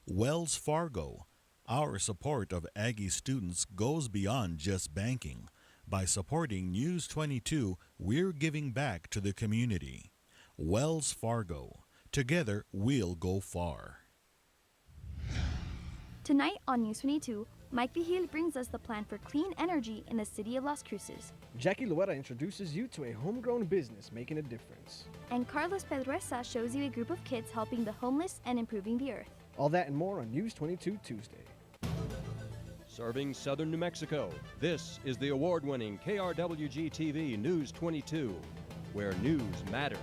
Wells Fargo. Our support of Aggie students goes beyond just banking. By supporting News 22, we're giving back to the community. Wells Fargo. Together, we'll go far. Tonight on News 22, Mike Vigil brings us the plan for clean energy in the city of Las Cruces. Jackie Loera introduces you to a homegrown business making a difference. And Carlos Pedrosa shows you a group of kids helping the homeless and improving the earth. All that and more on News 22 Tuesday. Serving southern New Mexico, this is the award-winning KRWG-TV News 22, where news matters.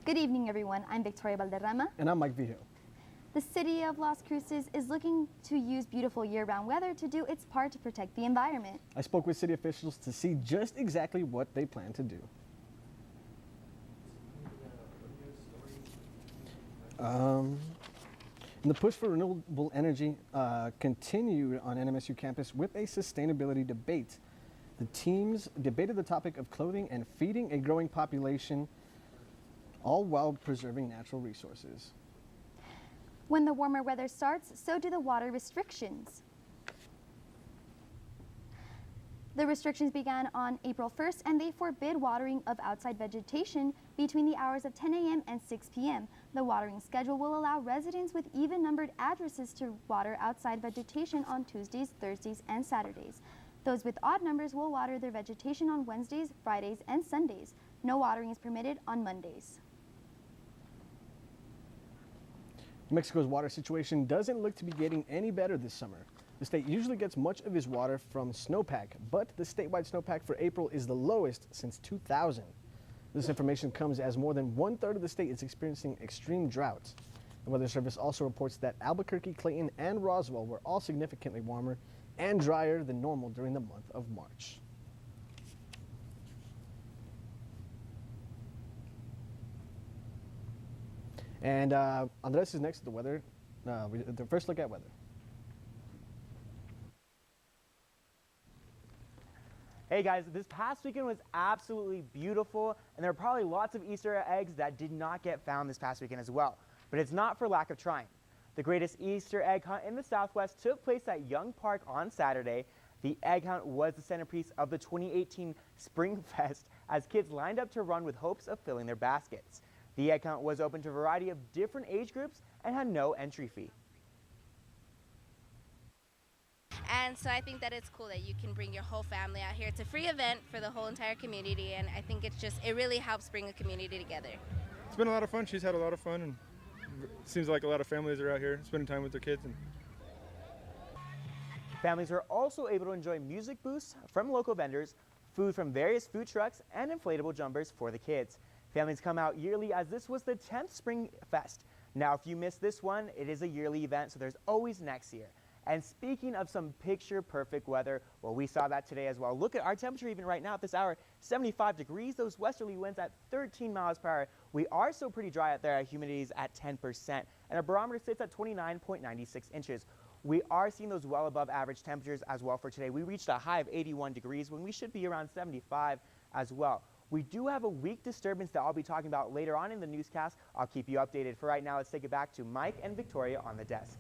Good evening, everyone. I'm Victoria Valderrama. And I'm Mike Vigil. The city of Las Cruces is looking to use beautiful year-round weather to do its part to protect the environment. I spoke with city officials to see just exactly what they plan to do. And the push for renewable energy continued on NMSU campus with a sustainability debate. The teams debated the topic of clothing and feeding a growing population, all while preserving natural resources. When the warmer weather starts, so do the water restrictions. The restrictions began on April 1st, and they forbid watering of outside vegetation between the hours of 10 a.m. and 6 p.m. The watering schedule will allow residents with even-numbered addresses to water outside vegetation on Tuesdays, Thursdays, and Saturdays. Those with odd numbers will water their vegetation on Wednesdays, Fridays, and Sundays. No watering is permitted on Mondays. New Mexico's water situation doesn't look to be getting any better this summer. The state usually gets much of its water from snowpack, but the statewide snowpack for April is the lowest since 2000. This information comes as more than 1/3 of the state is experiencing extreme droughts. The Weather Service also reports that Albuquerque, Clayton, and Roswell were all significantly warmer and drier than normal during the month of March. And Andres is next to the weather. The first look at weather. Hey guys, this past weekend was absolutely beautiful, and there are probably lots of Easter eggs that did not get found this past weekend as well. But it's not for lack of trying. The greatest Easter egg hunt in the Southwest took place at Young Park on Saturday. The egg hunt was the centerpiece of the 2018 Spring Fest as kids lined up to run with hopes of filling their baskets. The egg hunt was open to a variety of different age groups and had no entry fee. And so I think that it's cool that you can bring your whole family out here. It's a free event for the whole entire community, and I think it really helps bring a community together. It's been a lot of fun. She's had a lot of fun, and it seems like a lot of families are out here spending time with their kids. Families are also able to enjoy music booths from local vendors, food from various food trucks, and inflatable jumpers for the kids. Families come out yearly as this was the 10th Spring Fest. Now, if you missed this one, it is a yearly event, so there's always next year. And speaking of some picture-perfect weather, well, we saw that today as well. Look at our temperature even right now at this hour, 75 degrees. Those westerly winds at 13 miles per hour. We are still pretty dry out there. Our humidity is at 10%, and our barometer sits at 29.96 inches. We are seeing those well above average temperatures as well for today. We reached a high of 81 degrees when we should be around 75 as well. We do have a weak disturbance that I'll be talking about later on in the newscast. I'll keep you updated. For right now, let's take it back to Mike and Victoria on the desk.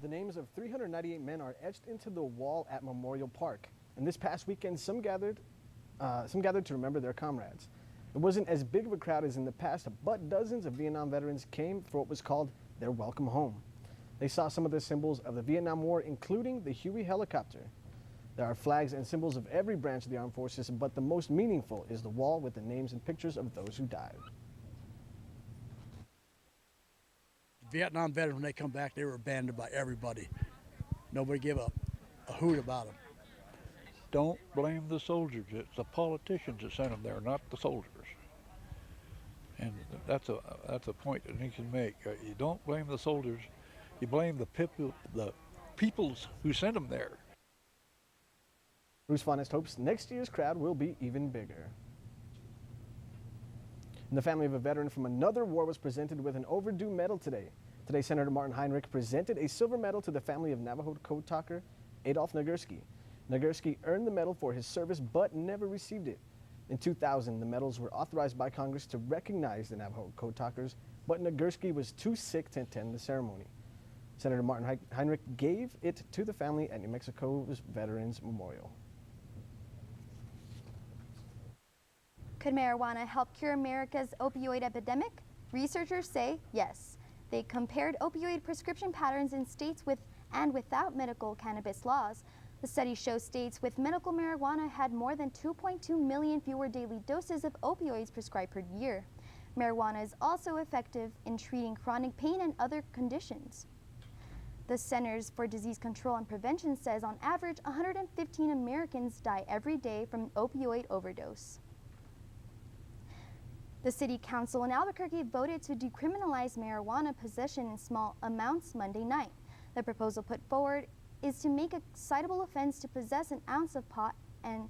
The names of 398 men are etched into the wall at Memorial Park. And this past weekend, some gathered to remember their comrades. It wasn't as big of a crowd as in the past, but dozens of Vietnam veterans came for what was called their welcome home. They saw some of the symbols of the Vietnam War, including the Huey helicopter. There are flags and symbols of every branch of the armed forces, but the most meaningful is the wall with the names and pictures of those who died. Vietnam veterans, when they come back, they were abandoned by everybody. Nobody gave a hoot about them. Don't blame the soldiers. It's the politicians that sent them there, not the soldiers. And that's a point that you can make. You don't blame the soldiers. You blame the peoples who sent them there. Bruce Fonest hopes next year's crowd will be even bigger. And the family of a veteran from another war was presented with an overdue medal today. Today, Senator Martin Heinrich presented a silver medal to the family of Navajo code talker Adolf Nagurski. Nagurski earned the medal for his service but never received it. In 2000, the medals were authorized by Congress to recognize the Navajo code talkers, but Nagurski was too sick to attend the ceremony. Senator Martin Heinrich gave it to the family at New Mexico's Veterans Memorial. Could marijuana help cure America's opioid epidemic? Researchers say yes. They compared opioid prescription patterns in states with and without medical cannabis laws. The study shows states with medical marijuana had more than 2.2 million fewer daily doses of opioids prescribed per year. Marijuana is also effective in treating chronic pain and other conditions. The Centers for Disease Control and Prevention says on average 115 Americans die every day from opioid overdose. The City Council in Albuquerque voted to decriminalize marijuana possession in small amounts Monday night. The proposal put forward is to make a citable offense to possess an ounce of pot and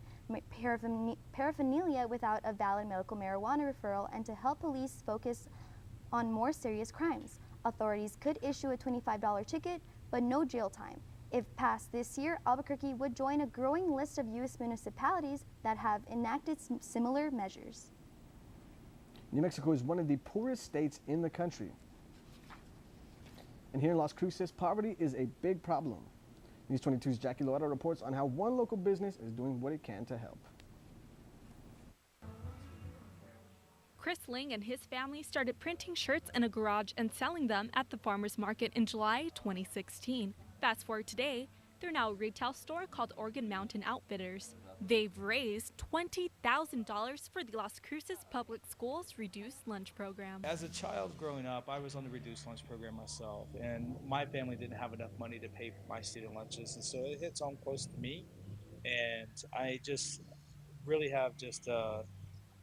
paraphernalia without a valid medical marijuana referral and to help police focus on more serious crimes. Authorities could issue a $25 ticket, but no jail time. If passed this year, Albuquerque would join a growing list of U.S. municipalities that have enacted similar measures. New Mexico is one of the poorest states in the country. And here in Las Cruces, poverty is a big problem. News 22's Jackie Loera reports on how one local business is doing what it can to help. Chris Ling and his family started printing shirts in a garage and selling them at the farmers market in July 2016. Fast forward today, they're now a retail store called Organ Mountain Outfitters. They've raised $20,000 for the Las Cruces Public Schools Reduced Lunch Program. As a child growing up, I was on the Reduced Lunch Program myself, and my family didn't have enough money to pay for my student lunches, and so it hits home close to me. And I just really have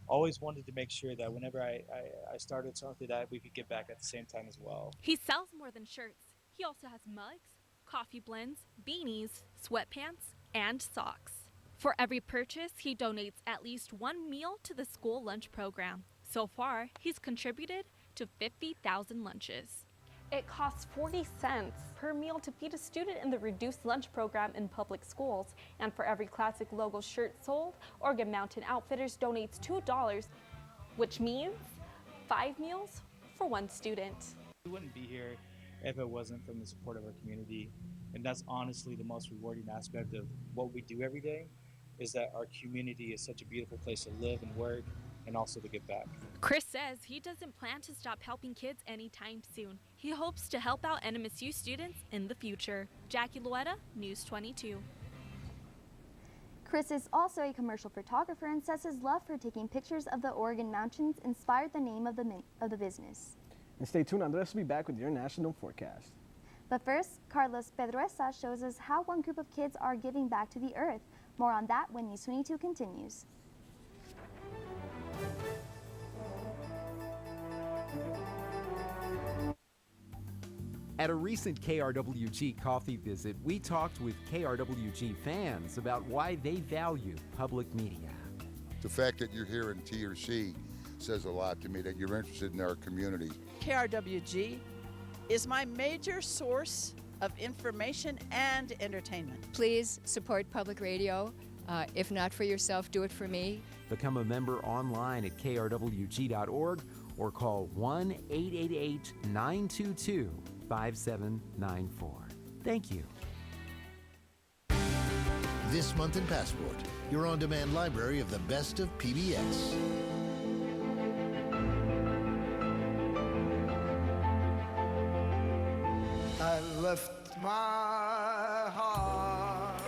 always wanted to make sure that whenever I started something that we could give back at the same time as well. He sells more than shirts. He also has mugs, coffee blends, beanies, sweatpants, and socks. For every purchase, he donates at least one meal to the school lunch program. So far, he's contributed to 50,000 lunches. It costs 40 cents per meal to feed a student in the Reduced Lunch Program in public schools. And for every classic logo shirt sold, Organ Mountain Outfitters donates $2, which means 5 meals for one student. We wouldn't be here if it wasn't from the support of our community. And that's honestly the most rewarding aspect of what we do every day, is that our community is such a beautiful place to live and work and also to give back. Chris says he doesn't plan to stop helping kids anytime soon. He hopes to help out NMSU students in the future. Jackie Loera, News 22. Chris is also a commercial photographer and says his love for taking pictures of the Oregon Mountains inspired the name of the business. And stay tuned, Andres will be back with your national forecast. But first, Carlos Pedroesa shows us how one group of kids are giving back to the earth. More on that when News 22 continues. At a recent KRWG coffee visit, we talked with KRWG fans about why they value public media. The fact that you're here in T or C says a lot to me, that you're interested in our community. KRWG is my major source of information and entertainment. Please support public radio. If not for yourself, do it for me. Become a member online at krwg.org or call 1-888-922-5794. Thank you. This month in Passport, your on-demand library of the best of PBS. I left my heart.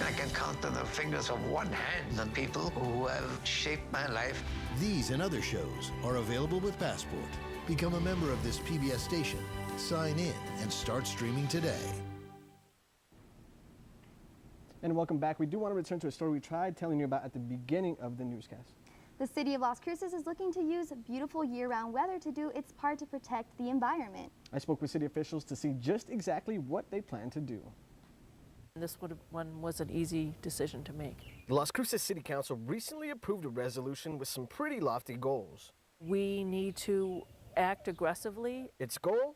I can count on the fingers of one hand the people who have shaped my life. These and other shows are available with Passport. Become a member of this PBS station, sign in, and start streaming today. And welcome back. We do want to return to a story we tried telling you about at the beginning of the newscast. The city of Las Cruces is looking to use beautiful year-round weather to do its part to protect the environment. I spoke with city officials to see just exactly what they plan to do. This one was an easy decision to make. The Las Cruces City Council recently approved a resolution with some pretty lofty goals. We need to act aggressively. Its goal?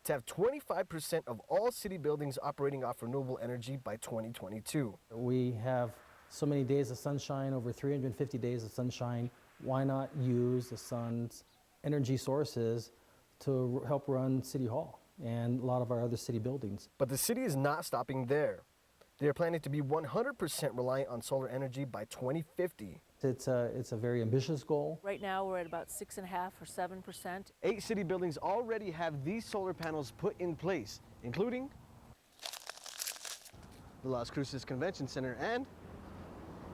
To have 25% of all city buildings operating off renewable energy by 2022. We have so many days of sunshine, over 350 days of sunshine. Why not use the sun's energy sources to help run City Hall and a lot of our other city buildings? But the city is not stopping there. They are planning to be 100% reliant on solar energy by 2050. It's a very ambitious goal. Right now, we're at about 6.5 or 7%. 8 city buildings already have these solar panels put in place, including the Las Cruces Convention Center and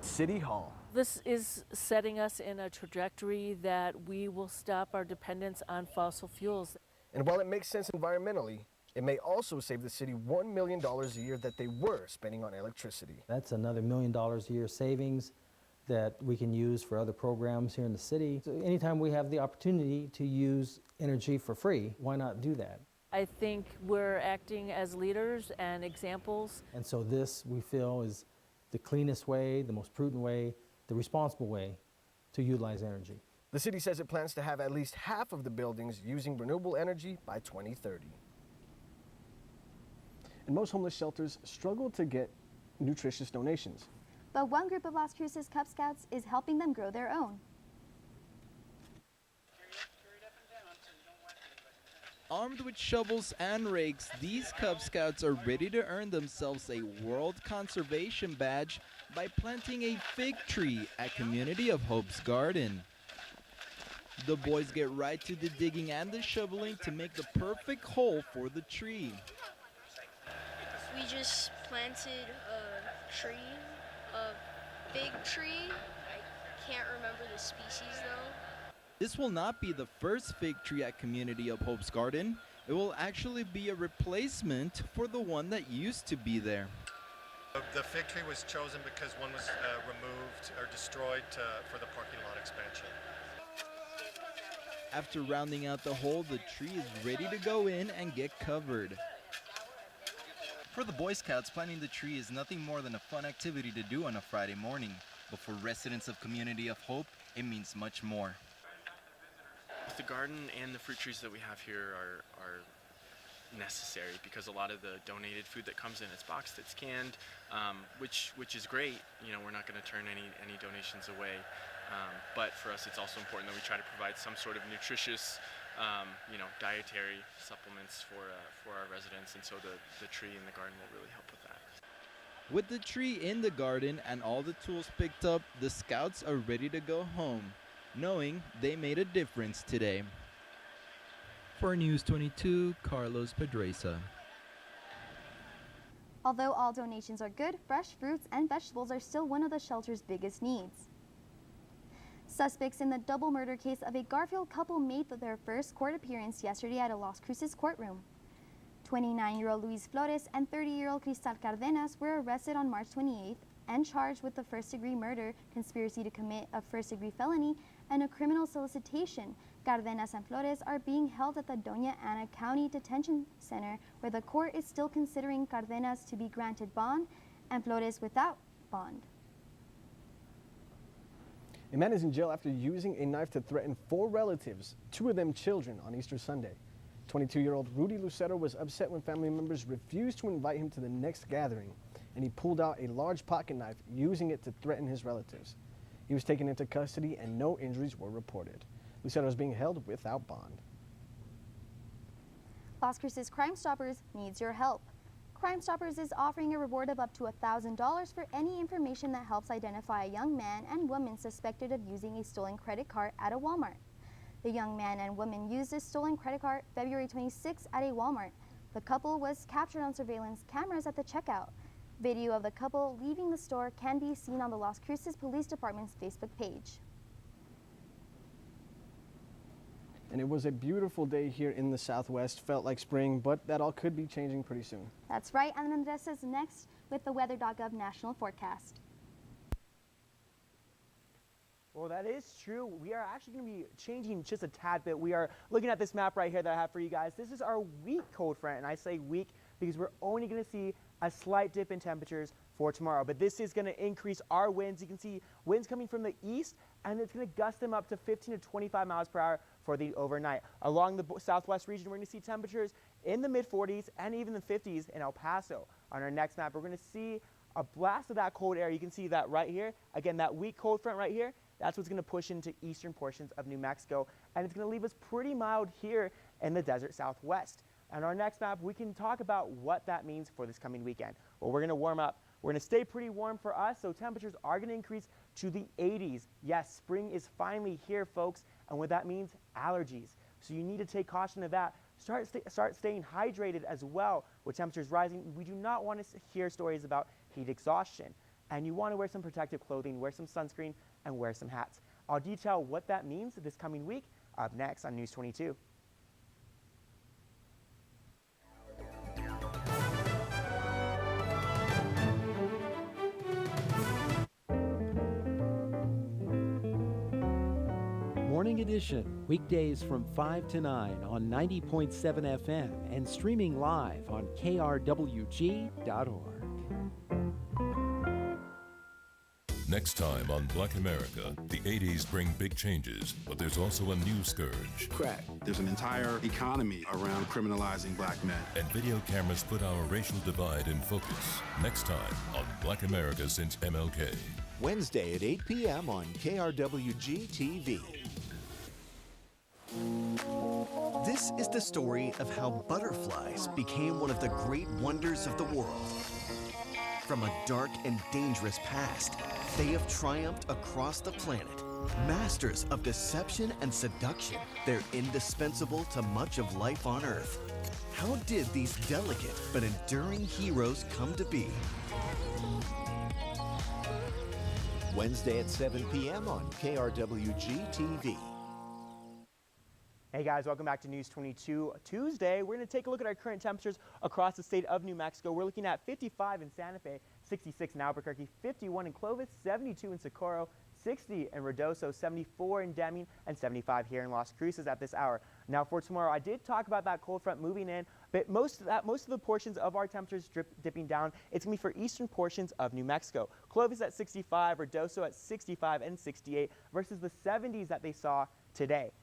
City Hall. This is setting us in a trajectory that we will stop our dependence on fossil fuels. And while it makes sense environmentally, it may also save the city $1 million a year that they were spending on electricity. That's another $1 million a year savings that we can use for other programs here in the city. So anytime we have the opportunity to use energy for free, why not do that? I think we're acting as leaders and examples. And so this, we feel, is the cleanest way, the most prudent way, the responsible way to utilize energy. The city says it plans to have at least half of the buildings using renewable energy by 2030. And most homeless shelters struggle to get nutritious donations. But one group of Las Cruces Cub Scouts is helping them grow their own. Armed with shovels and rakes, these Cub Scouts are ready to earn themselves a World Conservation Badge by planting a fig tree at Community of Hope's garden. The boys get right to the digging and the shoveling to make the perfect hole for the tree. We just planted a tree, a big tree. I can't remember the species though. This will not be the first fig tree at Community of Hope's garden. It will actually be a replacement for the one that used to be there. The fig tree was chosen because one was removed or destroyed for the parking lot expansion. After rounding out the hole, the tree is ready to go in and get covered. For the Boy Scouts, planting the tree is nothing more than a fun activity to do on a Friday morning. But for residents of Community of Hope, it means much more. The garden and the fruit trees that we have here are necessary because a lot of the donated food that comes in, it's boxed, it's canned, which is great. You know, we're not going to turn any donations away. But for us, it's also important that we try to provide some sort of nutritious, dietary supplements for our residents, and so the tree in the garden will really help with that. With the tree in the garden and all the tools picked up, the Scouts are ready to go home, knowing they made a difference today. For News 22, Carlos Pedreza. Although all donations are good, fresh fruits and vegetables are still one of the shelter's biggest needs. Suspects in the double murder case of a Garfield couple made their first court appearance yesterday at a Las Cruces courtroom. 29-year-old Luis Flores and 30-year-old Cristal Cardenas were arrested on March 28th and charged with the first-degree murder, conspiracy to commit a first-degree felony, and a criminal solicitation. Cardenas and Flores are being held at the Doña Ana County Detention Center, where the court is still considering Cardenas to be granted bond and Flores without bond. A man is in jail after using a knife to threaten 4 relatives, 2 of them children, on Easter Sunday. 22-year-old Rudy Lucero was upset when family members refused to invite him to the next gathering, and he pulled out a large pocket knife, using it to threaten his relatives. He was taken into custody and no injuries were reported. Lucero is being held without bond. Las Cruces Crime Stoppers needs your help. Crime Stoppers is offering a reward of up to $1,000 for any information that helps identify a young man and woman suspected of using a stolen credit card at a Walmart. The young man and woman used a stolen credit card February 26 at a Walmart. The couple was captured on surveillance cameras at the checkout. Video of the couple leaving the store can be seen on the Las Cruces Police Department's Facebook page. And it was a beautiful day here in the Southwest. Felt like spring, but that all could be changing pretty soon. That's right, and Andres is next with the weather.gov national forecast. Well, that is true. We are actually going to be changing just a tad bit. We are looking at this map right here that I have for you guys. This is our weak cold front, and I say weak because we're only going to see a slight dip in temperatures for tomorrow. But this is going to increase our winds. You can see winds coming from the east, and it's going to gust them up to 15 to 25 miles per hour for the overnight. Along the southwest region, we're going to see temperatures in the mid-40s and even the 50s in El Paso. On our next map, we're going to see a blast of that cold air. You can see that right here. Again, that weak cold front right here, that's what's going to push into eastern portions of New Mexico, and it's going to leave us pretty mild here in the desert southwest. And our next map, we can talk about what that means for this coming weekend. Well, we're going to warm up. We're going to stay pretty warm for us, so temperatures are going to increase to the 80s. Yes, spring is finally here, folks, and what that means, allergies. So you need to take caution of that. Start staying hydrated as well. With temperatures rising, we do not want to hear stories about heat exhaustion. And you want to wear some protective clothing, wear some sunscreen, and wear some hats. I'll detail what that means this coming week up next on News 22. Morning Edition, weekdays from 5 to 9 on 90.7 FM and streaming live on KRWG.org. Next time on Black America, the 80s bring big changes, but there's also a new scourge. Crack. There's an entire economy around criminalizing black men. And video cameras put our racial divide in focus. Next time on Black America Since MLK. Wednesday at 8 p.m. on KRWG-TV. This is the story of how butterflies became one of the great wonders of the world. From a dark and dangerous past, they have triumphed across the planet. Masters of deception and seduction, they're indispensable to much of life on Earth. How did these delicate but enduring heroes come to be? Wednesday at 7 p.m. on KRWG-TV. Hey guys, welcome back to News 22 Tuesday. We're going to take a look at our current temperatures across the state of New Mexico. We're looking at 55 in Santa Fe, 66 in Albuquerque, 51 in Clovis, 72 in Socorro, 60 in Ruidoso, 74 in Deming, and 75 here in Las Cruces at this hour. Now for tomorrow, I did talk about that cold front moving in, but most of the portions of our temperatures dipping down, it's going to be for eastern portions of New Mexico. Clovis at 65, Ruidoso at 65 and 68 versus the 70s that they saw today.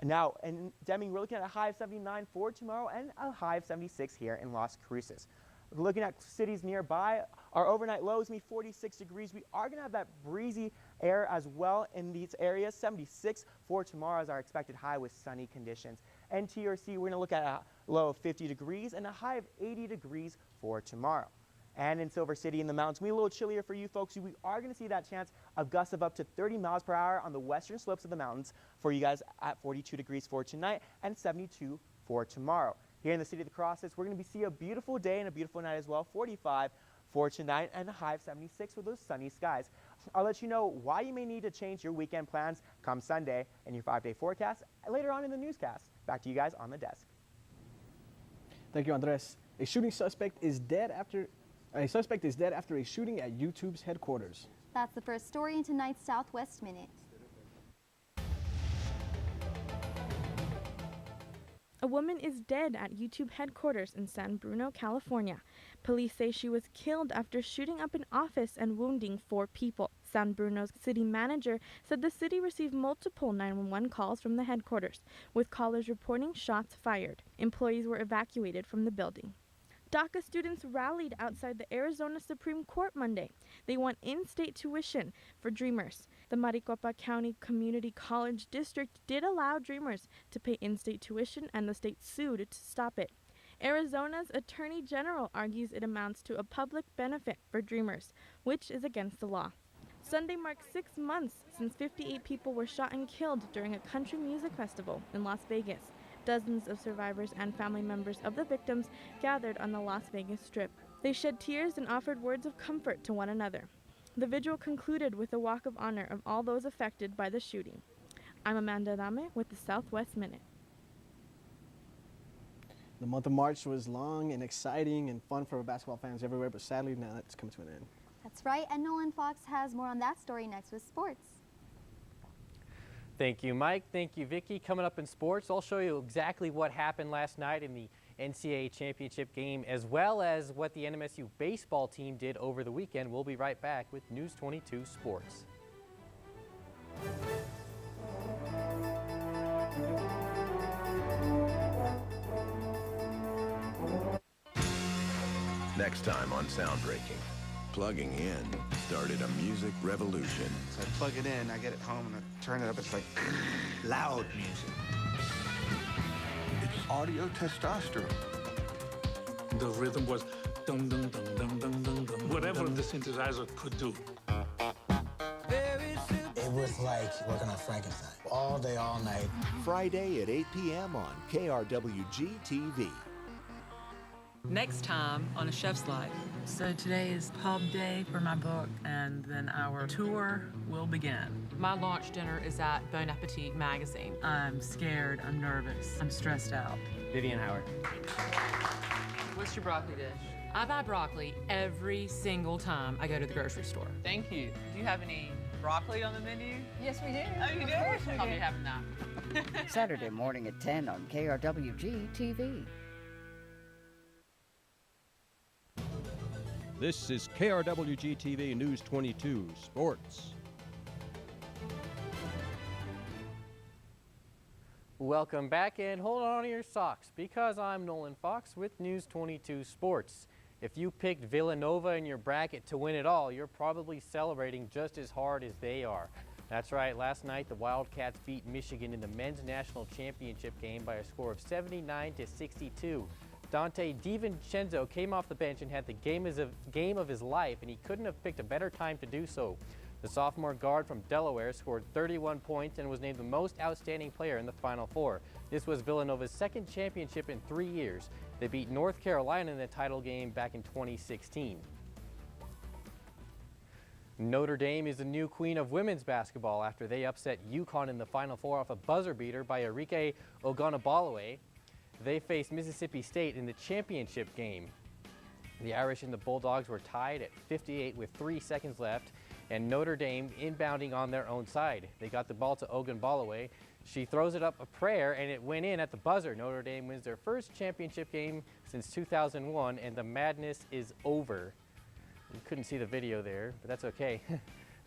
Now, in Deming, we're looking at a high of 79 for tomorrow and a high of 76 here in Las Cruces. Looking at cities nearby, our overnight low is going to be 46 degrees. We are going to have that breezy air as well in these areas. 76 for tomorrow is our expected high with sunny conditions. And TRC, we're going to look at a low of 50 degrees and a high of 80 degrees for tomorrow. And in Silver City in the mountains, we a little chillier for you folks. We are going to see that chance of gusts of up to 30 miles per hour on the western slopes of the mountains for you guys at 42 degrees for tonight and 72 for tomorrow. Here in the city of the Crosses, we're going to see a beautiful day and a beautiful night as well, 45 for tonight and a high of 76 with those sunny skies. I'll let you know why you may need to change your weekend plans come Sunday in your 5-day forecast later on in the newscast. Back to you guys on the desk. Thank you, Andres. A suspect is dead after a shooting at YouTube's headquarters. That's the first story in tonight's Southwest Minute. A woman is dead at YouTube headquarters in San Bruno, California. Police say she was killed after shooting up an office and wounding 4 people. San Bruno's city manager said the city received multiple 911 calls from the headquarters, with callers reporting shots fired. Employees were evacuated from the building. DACA students rallied outside the Arizona Supreme Court Monday. They want in-state tuition for Dreamers. The Maricopa County Community College District did allow Dreamers to pay in-state tuition, and the state sued to stop it. Arizona's Attorney General argues it amounts to a public benefit for Dreamers, which is against the law. Sunday marked 6 months since 58 people were shot and killed during a country music festival in Las Vegas. Dozens of survivors and family members of the victims gathered on the Las Vegas Strip. They shed tears and offered words of comfort to one another. The vigil concluded with a walk of honor of all those affected by the shooting. I'm Amanda Dame with the Southwest Minute. The month of March was long and exciting and fun for basketball fans everywhere, but sadly now it's come to an end. That's right, and Nolan Fox has more on that story next with sports. Thank you, Mike. Thank you, Vicki. Coming up in sports, I'll show you exactly what happened last night in the NCAA championship game, as well as what the NMSU baseball team did over the weekend. We'll be right back with News 22 Sports. Next time on Soundbreaking, plugging in started a music revolution. So I plug it in, I get it home, and I turn it up. It's like loud music. It's audio testosterone. The rhythm was dum dum dum dum dum dum dum. Whatever the synthesizer could do. It was like working on Frankenstein all day, all night. Friday at 8 p.m. on KRWG-TV. Next time on A Chef's Life. So today is pub day for my book, and then our tour will begin. My launch dinner is at Bon Appetit magazine. I'm scared, I'm nervous, I'm stressed out. Vivian Howard. What's your broccoli dish? I buy broccoli every single time I go to the grocery store. Thank you. Do you have any broccoli on the menu? Yes, we do. Oh, you do? I'll be having that. Saturday morning at 10 on KRWG-TV. This is KRWG-TV News 22 Sports. Welcome back, and hold on to your socks because I'm Nolan Fox with News 22 Sports. If you picked Villanova in your bracket to win it all, you're probably celebrating just as hard as they are. That's right, last night the Wildcats beat Michigan in the men's national championship game by a score of 79-62. Dante DiVincenzo came off the bench and had the game of his life, and he couldn't have picked a better time to do so. The sophomore guard from Delaware scored 31 points and was named the most outstanding player in the Final Four. This was Villanova's second championship in 3 years. They beat North Carolina in the title game back in 2016. Notre Dame is the new queen of women's basketball after they upset UConn in the Final Four off a buzzer beater by Arike Ogunabowale. They faced Mississippi State in the championship game. The Irish and the Bulldogs were tied at 58 with 3 seconds left, and Notre Dame inbounding on their own side. They got the ball to Ogunbowale. She throws it up a prayer, and it went in at the buzzer. Notre Dame wins their first championship game since 2001, and the madness is over. You couldn't see the video there, but that's okay.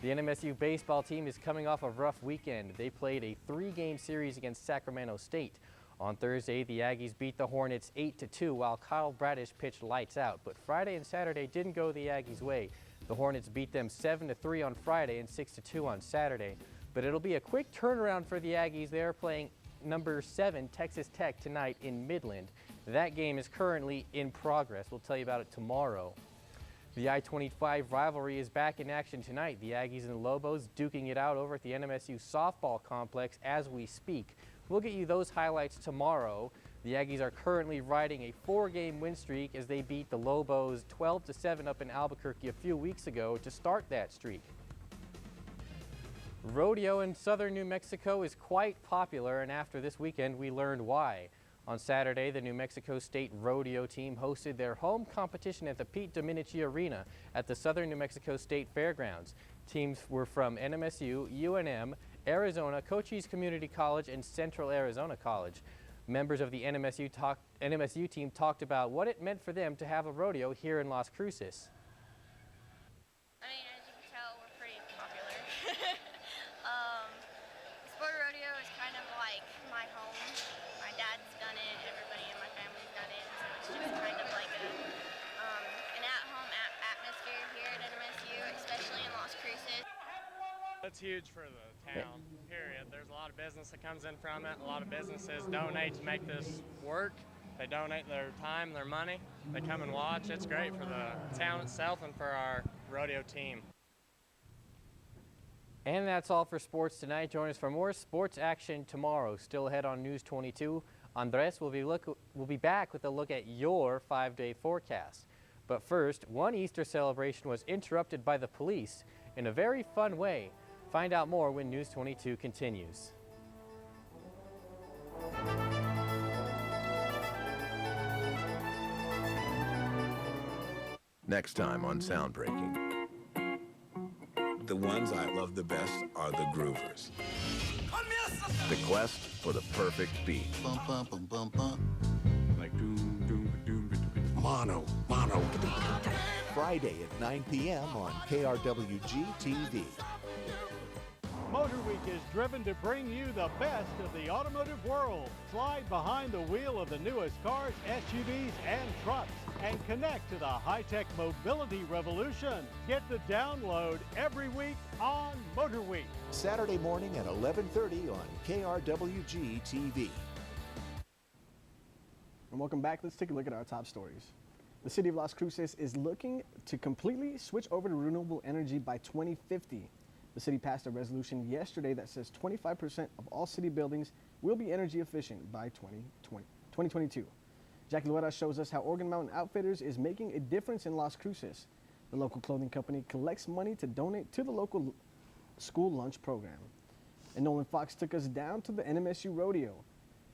The NMSU baseball team is coming off a rough weekend. They played a 3-game series against Sacramento State. On Thursday, the Aggies beat the Hornets 8-2 while Kyle Bradish pitched lights out. But Friday and Saturday didn't go the Aggies' way. The Hornets beat them 7-3 on Friday and 6-2 on Saturday. But it'll be a quick turnaround for the Aggies. They're playing number 7 Texas Tech tonight in Midland. That game is currently in progress. We'll tell you about it tomorrow. The I-25 rivalry is back in action tonight. The Aggies and the Lobos duking it out over at the NMSU softball complex as we speak. We'll get you those highlights tomorrow. The Aggies are currently riding a 4-game win streak as they beat the Lobos 12-7 up in Albuquerque a few weeks ago to start that streak. Rodeo in southern New Mexico is quite popular, and after this weekend we learned why. On Saturday, the New Mexico State Rodeo team hosted their home competition at the Pete Dominici Arena at the Southern New Mexico State Fairgrounds. Teams were from NMSU, UNM, Arizona, Cochise Community College, and Central Arizona College. Members of the NMSU team talked about what it meant for them to have a rodeo here in Las Cruces. I mean, as you can tell, we're pretty popular. Sport rodeo is kind of like my home. My dad's done it, everybody in my family's done it, so it's just kind of like an at-home atmosphere here at NMSU, especially in Las Cruces. That's huge for the town, period. There's a lot of business that comes in from it. A lot of businesses donate to make this work. They donate their time, their money. They come and watch. It's great for the town itself and for our rodeo team. And that's all for sports tonight. Join us for more sports action tomorrow. Still ahead on News 22. Andres will be back with a look at your 5-day forecast. But first, one Easter celebration was interrupted by the police in a very fun way. Find out more when News 22 continues. Next time on Soundbreaking. The ones I love the best are the groovers. The quest for the perfect beat. Bum, bum, bum, bum, bum. Like doom, doom, doom, doom. Mono. Friday at 9 p.m. on KRWG-TV. Motor Week is driven to bring you the best of the automotive world. Slide behind the wheel of the newest cars, SUVs, and trucks. and connect to the high-tech mobility revolution. Get the download every week on Motor Week. Saturday morning at 11:30 on KRWG-TV. And welcome back. Let's take a look at our top stories. The city of Las Cruces is looking to completely switch over to renewable energy by 2050. The city passed a resolution yesterday that says 25% of all city buildings will be energy efficient by 2022. Jackie Loera shows us how Organ Mountain Outfitters is making a difference in Las Cruces. The local clothing company collects money to donate to the local school lunch program. And Nolan Fox took us down to the NMSU Rodeo.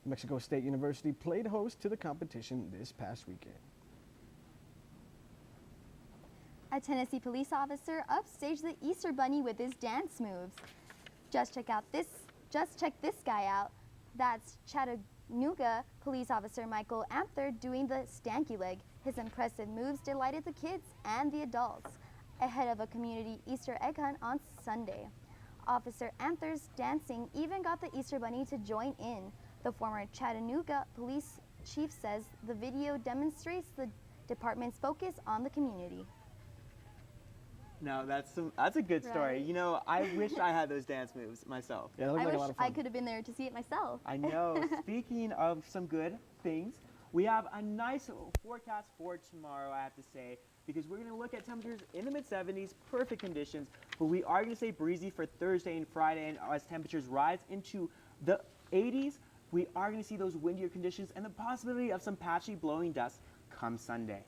Mexico State University played host to the competition this past weekend. A Tennessee police officer upstaged the Easter Bunny with his dance moves. Just check this guy out. That's Chattanooga police officer Michael Anther doing the stanky leg. His impressive moves delighted the kids and the adults ahead of a community Easter egg hunt on Sunday. Officer Anther's dancing even got the Easter Bunny to join in. The former Chattanooga police chief says the video demonstrates the department's focus on the community. No, that's a good story. Right. You know, I wish I had those dance moves myself. Yeah, that looks I like a wish lot of fun. I could have been there to see it myself. I know. Speaking of some good things, we have a nice forecast for tomorrow, I have to say, because we're going to look at temperatures in the mid-70s, perfect conditions, but we are going to stay breezy for Thursday and Friday, and as temperatures rise into the 80s, we are going to see those windier conditions and the possibility of some patchy blowing dust come Sunday.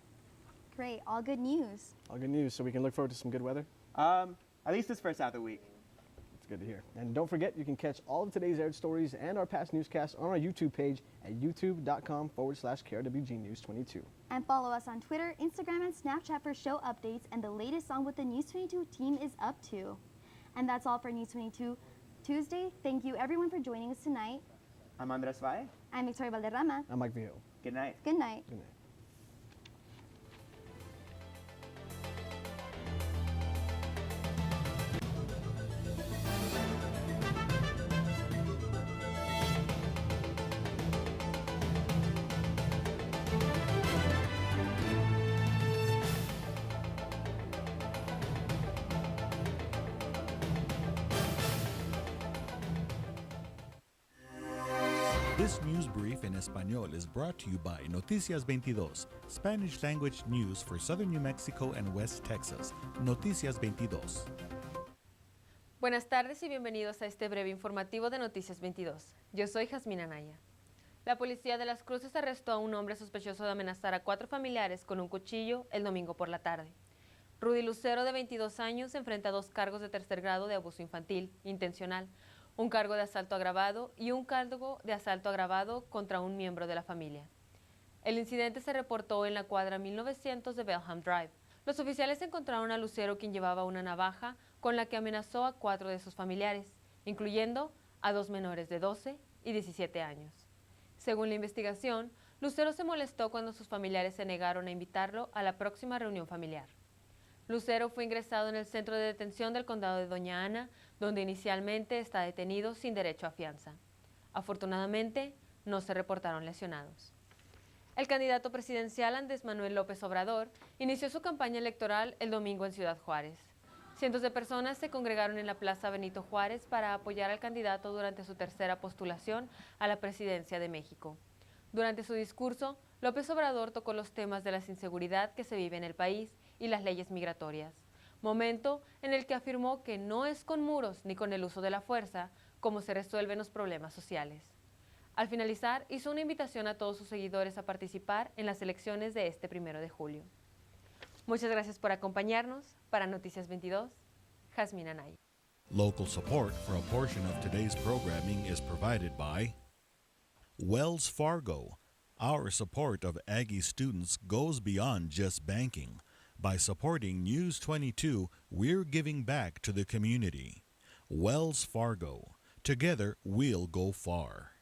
Great, all good news. All good news, so we can look forward to some good weather? At least this first half of the week. It's good to hear. And don't forget, you can catch all of today's aired stories and our past newscasts on our YouTube page at youtube.com/KRWG News22. And follow us on Twitter, Instagram, and Snapchat for show updates and the latest on what the News22 team is up to. And that's all for News22 Tuesday. Thank you everyone for joining us tonight. I'm Andres Valle. I'm Victoria Valderrama. I'm Mike Vio. Good night. Good night. Good night. This news brief in Español is brought to you by Noticias 22, Spanish language news for southern New Mexico and West Texas. Noticias 22. Buenas tardes y bienvenidos a este breve informativo de Noticias 22. Yo soy Jasmine Anaya. La policía de Las Cruces arrestó a un hombre sospechoso de amenazar a 4 familiares con un cuchillo el domingo por la tarde. Rudy Lucero, de 22 años, enfrenta 2 cargos de tercer grado de abuso infantil intencional, un cargo de asalto agravado y un cargo de asalto agravado contra un miembro de la familia. El incidente se reportó en la cuadra 1900 de Belham Drive. Los oficiales encontraron a Lucero, quien llevaba una navaja con la que amenazó a 4 de sus familiares, incluyendo a 2 menores de 12 y 17 años. Según la investigación, Lucero se molestó cuando sus familiares se negaron a invitarlo a la próxima reunión familiar. Lucero fue ingresado en el centro de detención del condado de Doña Ana, donde inicialmente está detenido sin derecho a fianza. Afortunadamente, no se reportaron lesionados. El candidato presidencial Andrés Manuel López Obrador inició su campaña electoral el domingo en Ciudad Juárez. Cientos de personas se congregaron en la Plaza Benito Juárez para apoyar al candidato durante su tercera postulación a la presidencia de México. Durante su discurso, López Obrador tocó los temas de la inseguridad que se vive en el país y las leyes migratorias, momento en el que afirmó que no es con muros ni con el uso de la fuerza como se resuelven los problemas sociales. Al finalizar, hizo una invitación a todos sus seguidores a participar en las elecciones de este 1 de julio. Muchas gracias por acompañarnos. Para Noticias 22, Jasmine Anaya. Local support for a portion of today's programming is provided by Wells Fargo. Our support of Aggie students goes beyond just banking. By supporting News 22, we're giving back to the community. Wells Fargo. Together, we'll go far.